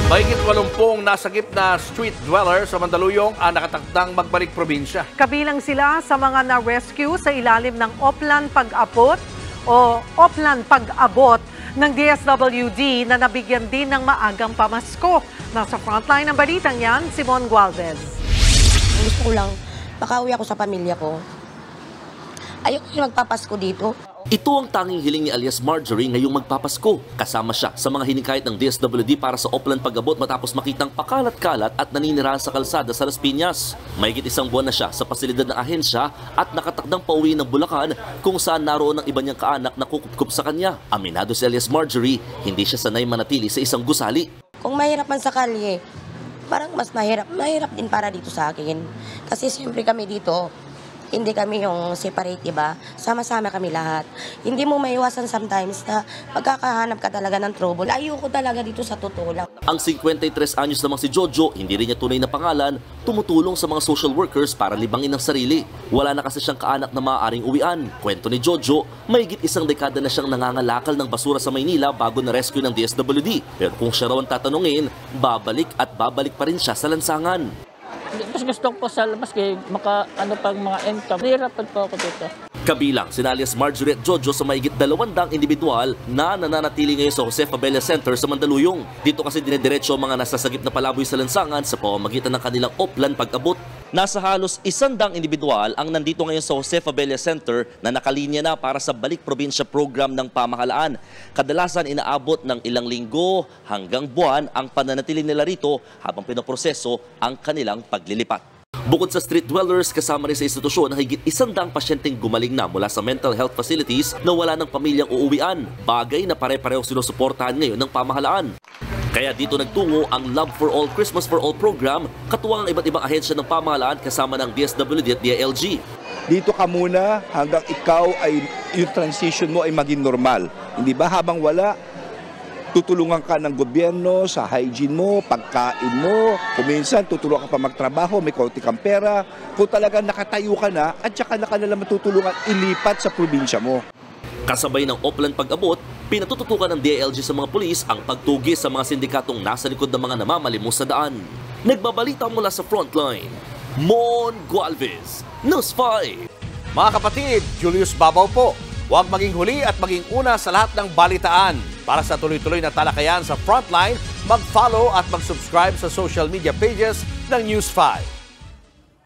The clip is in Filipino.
Mahigit 80 nasagip na street dweller sa Mandaluyong ang nakatakdang magbalik probinsya. Kabilang sila sa mga na-rescue sa ilalim ng Oplan Pag-abot o Oplan Pag-abot ng DSWD na nabigyan din ng maagang pamasko. Nasa frontline ng balitang yan, Simon Gualvez. Gusto ko lang, makauwi ako sa pamilya ko. Ayoko yung magpapasko dito. Ito ang tanging hiling ni alias Marjorie ngayong magpapasko. Kasama siya sa mga hiningkayat ng DSWD para sa Oplan Pag-abot matapos makitang pakalat-kalat at naninirahan sa kalsada sa Las Piñas. Mahigit isang buwan na siya sa pasilidad ng ahensya at nakatakdang pauwi ng Bulacan kung saan naroon ang iba niyang kaanak na kukup sa kanya. Aminado si alias Marjorie, hindi siya sanay manatili sa isang gusali. Kung mahirap man sa kalye, parang mas mahirap din para dito sa akin. Kasi siyempre kami dito, hindi kami yung separate, diba? Sama-sama kami lahat. Hindi mo maiwasan sometimes na pagkakahanap ka talaga ng trouble. Ayoko talaga dito sa totoo lang. Ang 53 anyos namang si Jojo, hindi rin niya tunay na pangalan, tumutulong sa mga social workers para libangin ang sarili. Wala na kasi siyang kaanak na maaaring uwian. Kwento ni Jojo, mahigit isang dekada na siyang nangangalakal ng basura sa Maynila bago na rescue ng DSWD. Pero kung siya raw ang tatanungin, babalik at babalik pa rin siya sa lansangan. Mas gusto ko sa labas kaya pang mga income. Nahirapan po ako dito. Kabilang sina alias Marjorie at Jojo sa mahigit 200 individual na nananatili ngayon sa Jose Fabella Center sa Mandaluyong. Dito kasi dinediretso ang mga nasasagip na palaboy sa lansangan sa pamamagitan ng kanilang Oplan Pag-abot. Nasa halos 100 individual ang nandito ngayon sa Jose Fabella Center na nakalinya na para sa Balik Probinsya program ng pamahalaan. Kadalasan inaabot ng ilang linggo hanggang buwan ang pananatili nila rito habang pinoproseso ang kanilang paglilipat. Bukod sa street dwellers, kasama rin sa institusyon na higit 100 pasyenteng gumaling na mula sa mental health facilities na wala ng pamilyang uuwian, bagay na pare-pareho sinusuportahan ngayon ng pamahalaan. Kaya dito nagtungo ang Love for All Christmas for All program, katuwang ang iba't ibang ahensya ng pamahalaan kasama ng DSWD at DILG. Dito ka muna hanggang ikaw ay yung transition mo ay maging normal. Hindi ba habang wala, tutulungan ka ng gobyerno sa hygiene mo, pagkain mo, kung minsan tutulungan ka pa magtrabaho, may konti kang pera, kung talagang nakatayo ka na at saka na ka nalang matutulungan ilipat sa probinsya mo. Kasabay ng Oplan Pag-abot, pinatututukan ng DILG sa mga pulis ang pagtugis sa mga sindikatong nasa likod ng mga namamalimos sa daan. Nagbabalita mula sa frontline, Mon Gualvez, News 5. Mga kapatid, Julius Babaw po. Huwag maging huli at maging una sa lahat ng balitaan. Para sa tuloy-tuloy na talakayan sa Frontline, mag-follow at mag-subscribe sa social media pages ng News 5.